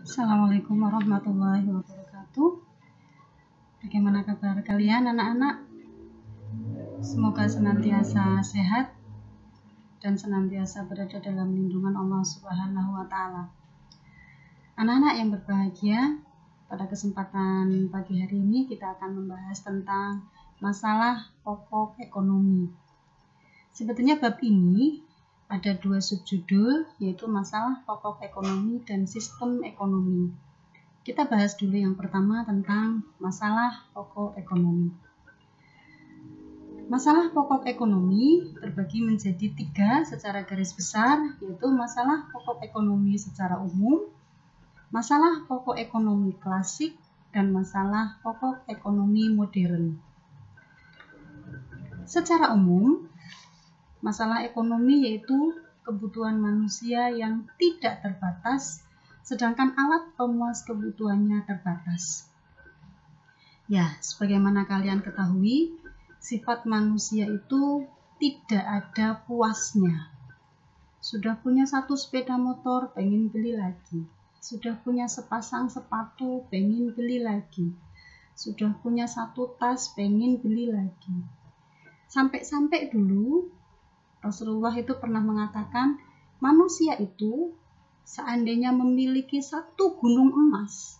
Assalamualaikum warahmatullahi wabarakatuh. Bagaimana kabar kalian anak-anak? Semoga senantiasa sehat dan senantiasa berada dalam lindungan Allah Subhanahu wa Ta'ala. Anak-anak yang berbahagia, pada kesempatan pagi hari ini kita akan membahas tentang masalah pokok ekonomi. Sebetulnya bab ini ada dua subjudul, yaitu masalah pokok ekonomi dan sistem ekonomi. Kita bahas dulu yang pertama tentang masalah pokok ekonomi. Masalah pokok ekonomi terbagi menjadi 3 secara garis besar, yaitu masalah pokok ekonomi secara umum, masalah pokok ekonomi klasik, dan masalah pokok ekonomi modern. Secara umum, masalah ekonomi yaitu kebutuhan manusia yang tidak terbatas, sedangkan alat pemuas kebutuhannya terbatas. Ya, sebagaimana kalian ketahui, sifat manusia itu tidak ada puasnya. Sudah punya 1 sepeda motor, pengen beli lagi. Sudah punya sepasang sepatu, pengen beli lagi. Sudah punya 1 tas, pengen beli lagi. Sampai-sampai dulu Rasulullah itu pernah mengatakan, manusia itu seandainya memiliki 1 gunung emas,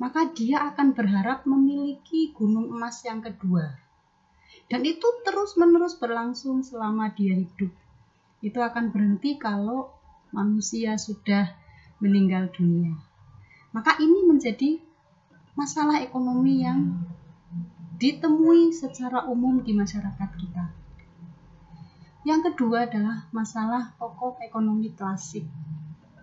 maka dia akan berharap memiliki gunung emas yang kedua. Dan itu terus-menerus berlangsung selama dia hidup. Itu akan berhenti kalau manusia sudah meninggal dunia. Maka ini menjadi masalah ekonomi yang ditemui secara umum di masyarakat kita. Yang kedua adalah masalah pokok ekonomi klasik.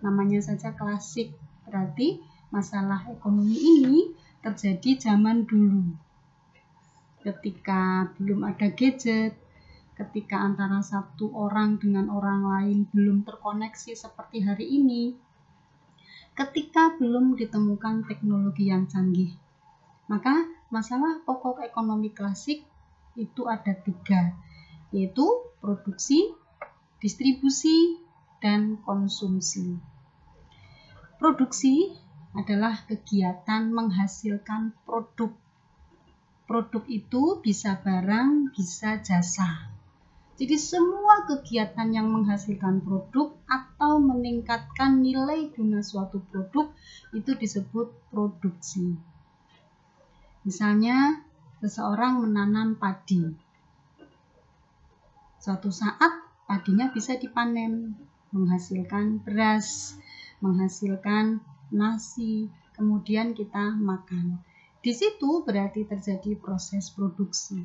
Namanya saja klasik, berarti masalah ekonomi ini terjadi zaman dulu. Ketika belum ada gadget, ketika antara satu orang dengan orang lain belum terkoneksi seperti hari ini, ketika belum ditemukan teknologi yang canggih. Maka masalah pokok ekonomi klasik itu ada 3, yaitu produksi, distribusi, dan konsumsi. Produksi adalah kegiatan menghasilkan produk. Produk itu bisa barang, bisa jasa. Jadi semua kegiatan yang menghasilkan produk atau meningkatkan nilai guna suatu produk itu disebut produksi. Misalnya, seseorang menanam padi. Suatu saat padinya bisa dipanen, menghasilkan beras, menghasilkan nasi, kemudian kita makan. Di situ berarti terjadi proses produksi.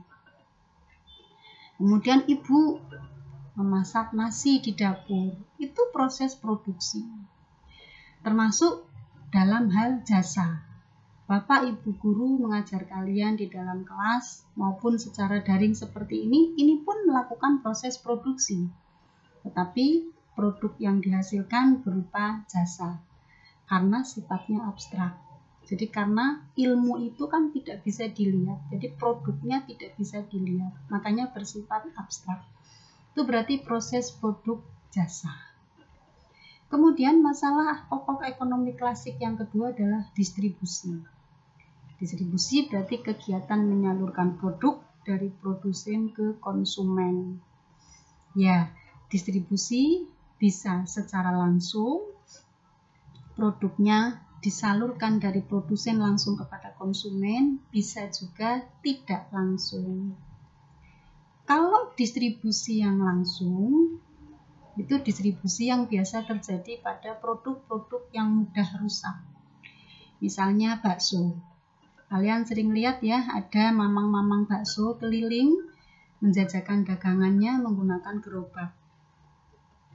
Kemudian ibu memasak nasi di dapur, itu proses produksi. Termasuk dalam hal jasa. Bapak, Ibu guru mengajar kalian di dalam kelas maupun secara daring seperti ini pun melakukan proses produksi. Tetapi produk yang dihasilkan berupa jasa, karena sifatnya abstrak. Jadi karena ilmu itu kan tidak bisa dilihat, jadi produknya tidak bisa dilihat, makanya bersifat abstrak. Itu berarti proses produk jasa. Kemudian masalah pokok ekonomi klasik yang kedua adalah distribusi. Distribusi berarti kegiatan menyalurkan produk dari produsen ke konsumen. Ya, distribusi bisa secara langsung, produknya disalurkan dari produsen langsung kepada konsumen, bisa juga tidak langsung. Kalau distribusi yang langsung, itu distribusi yang biasa terjadi pada produk-produk yang mudah rusak. Misalnya bakso. Kalian sering lihat ya, ada mamang-mamang bakso keliling menjajakan dagangannya menggunakan gerobak.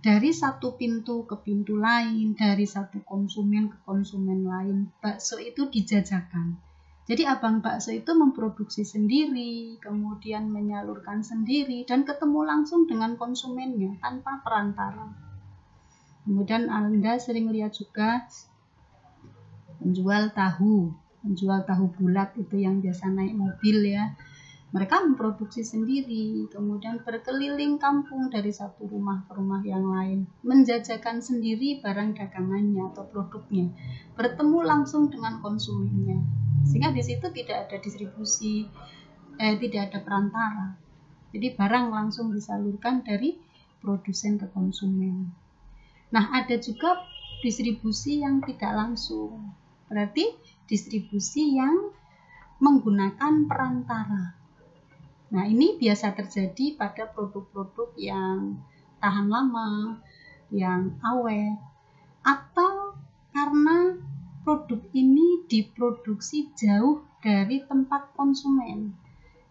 Dari satu pintu ke pintu lain, dari satu konsumen ke konsumen lain, bakso itu dijajakan. Jadi abang bakso itu memproduksi sendiri, kemudian menyalurkan sendiri, dan ketemu langsung dengan konsumennya tanpa perantara. Kemudian Anda sering lihat juga menjual tahu bulat itu yang biasa naik mobil ya. Mereka memproduksi sendiri, kemudian berkeliling kampung dari satu rumah ke rumah yang lain, menjajakan sendiri barang dagangannya atau produknya, bertemu langsung dengan konsumennya. Sehingga di situ tidak ada distribusi, tidak ada perantara. Jadi barang langsung disalurkan dari produsen ke konsumen. Nah, ada juga distribusi yang tidak langsung. Berarti distribusi yang menggunakan perantara. Nah, ini biasa terjadi pada produk-produk yang tahan lama, yang awet, atau karena produk ini diproduksi jauh dari tempat konsumen,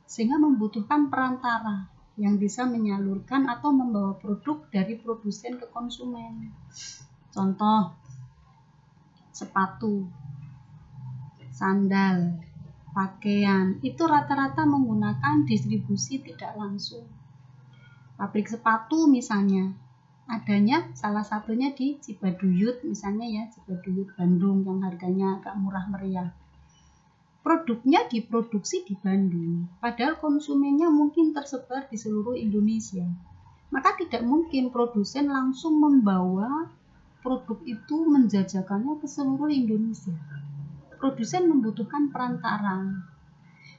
sehingga membutuhkan perantara yang bisa menyalurkan atau membawa produk dari produsen ke konsumen. Contoh, sepatu, sandal, pakaian, itu rata-rata menggunakan distribusi tidak langsung. Pabrik sepatu misalnya, adanya salah satunya di Cibaduyut misalnya ya, Cibaduyut Bandung yang harganya agak murah meriah. Produknya diproduksi di Bandung, padahal konsumennya mungkin tersebar di seluruh Indonesia. Maka tidak mungkin produsen langsung membawa produk itu menjajakannya ke seluruh Indonesia. Produsen membutuhkan perantara.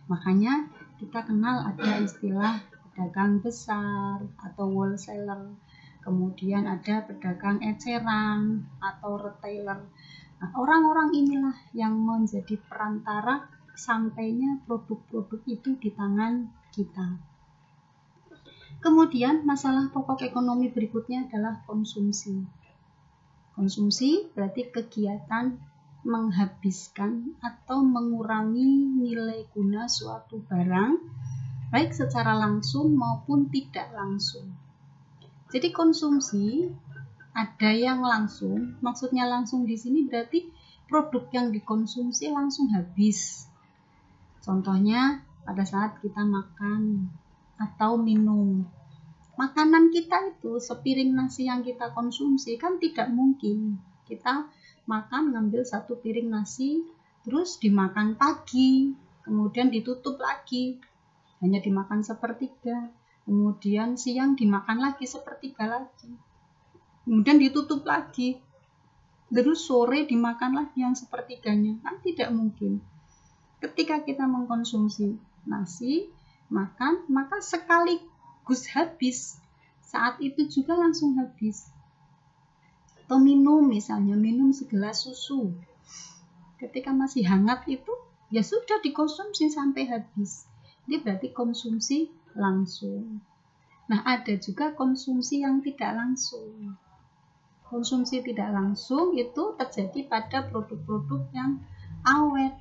Makanya kita kenal ada istilah pedagang besar atau wholesaler. Kemudian ada pedagang eceran atau retailer. Nah, orang-orang inilah yang menjadi perantara sampainya produk-produk itu di tangan kita. Kemudian masalah pokok ekonomi berikutnya adalah konsumsi. Konsumsi berarti kegiatan menghabiskan atau mengurangi nilai guna suatu barang, baik secara langsung maupun tidak langsung. Jadi konsumsi ada yang langsung, maksudnya langsung di sini berarti produk yang dikonsumsi langsung habis. Contohnya pada saat kita makan atau minum. Makanan kita itu sepiring nasi yang kita konsumsi kan tidak mungkin kita makan ngambil satu piring nasi terus dimakan pagi, kemudian ditutup lagi, hanya dimakan sepertiga, kemudian siang dimakan lagi sepertiga lagi, kemudian ditutup lagi, terus sore dimakan lagi yang sepertiganya, kan tidak mungkin. Ketika kita mengkonsumsi nasi, makan, maka sekaligus habis, saat itu juga langsung habis. Atau minum misalnya, minum segelas susu. Ketika masih hangat itu, ya sudah dikonsumsi sampai habis. Ini berarti konsumsi langsung. Nah, ada juga konsumsi yang tidak langsung. Konsumsi tidak langsung itu terjadi pada produk-produk yang awet,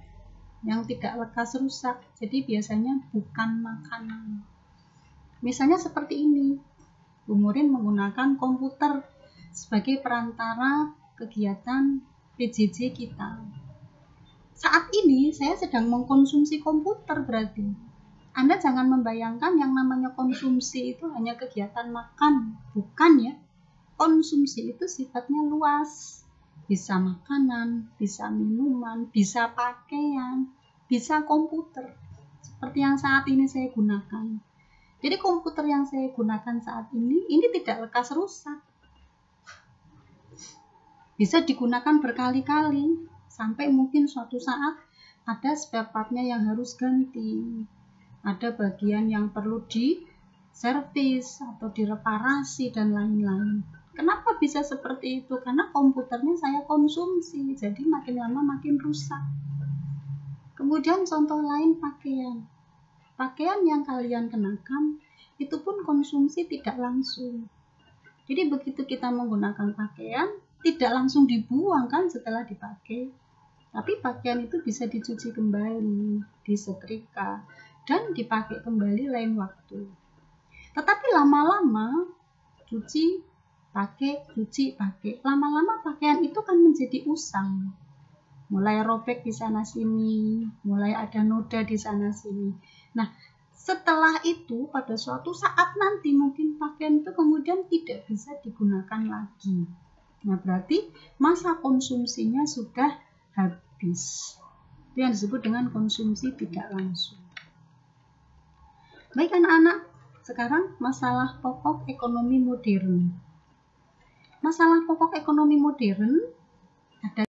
yang tidak lekas rusak. Jadi biasanya bukan makanan. Misalnya seperti ini. Bu Murin menggunakan komputer sebagai perantara kegiatan PJJ kita. Saat ini saya sedang mengkonsumsi komputer berarti. Anda jangan membayangkan yang namanya konsumsi itu hanya kegiatan makan. Bukan ya. Konsumsi itu sifatnya luas. Bisa makanan, bisa minuman, bisa pakaian, bisa komputer. Seperti yang saat ini saya gunakan. Jadi komputer yang saya gunakan saat ini tidak lekas rusak. Bisa digunakan berkali-kali sampai mungkin suatu saat ada spare partnya yang harus ganti, ada bagian yang perlu diservis atau direparasi dan lain-lain. Kenapa bisa seperti itu? Karena komputernya saya konsumsi, jadi makin lama makin rusak. Kemudian contoh lain pakaian. Pakaian yang kalian kenakan itu pun konsumsi tidak langsung. Jadi begitu kita menggunakan pakaian, tidak langsung dibuang kan setelah dipakai, tapi pakaian itu bisa dicuci kembali, disetrika, dan dipakai kembali lain waktu. Tetapi lama-lama cuci, pakai, lama-lama pakaian itu kan menjadi usang, mulai robek di sana sini, mulai ada noda di sana sini. Nah, setelah itu pada suatu saat nanti mungkin pakaian itu kemudian tidak bisa digunakan lagi. Nah, berarti masa konsumsinya sudah habis. Itu yang disebut dengan konsumsi tidak langsung. Baik anak-anak, sekarang masalah pokok ekonomi modern. Masalah pokok ekonomi modern ada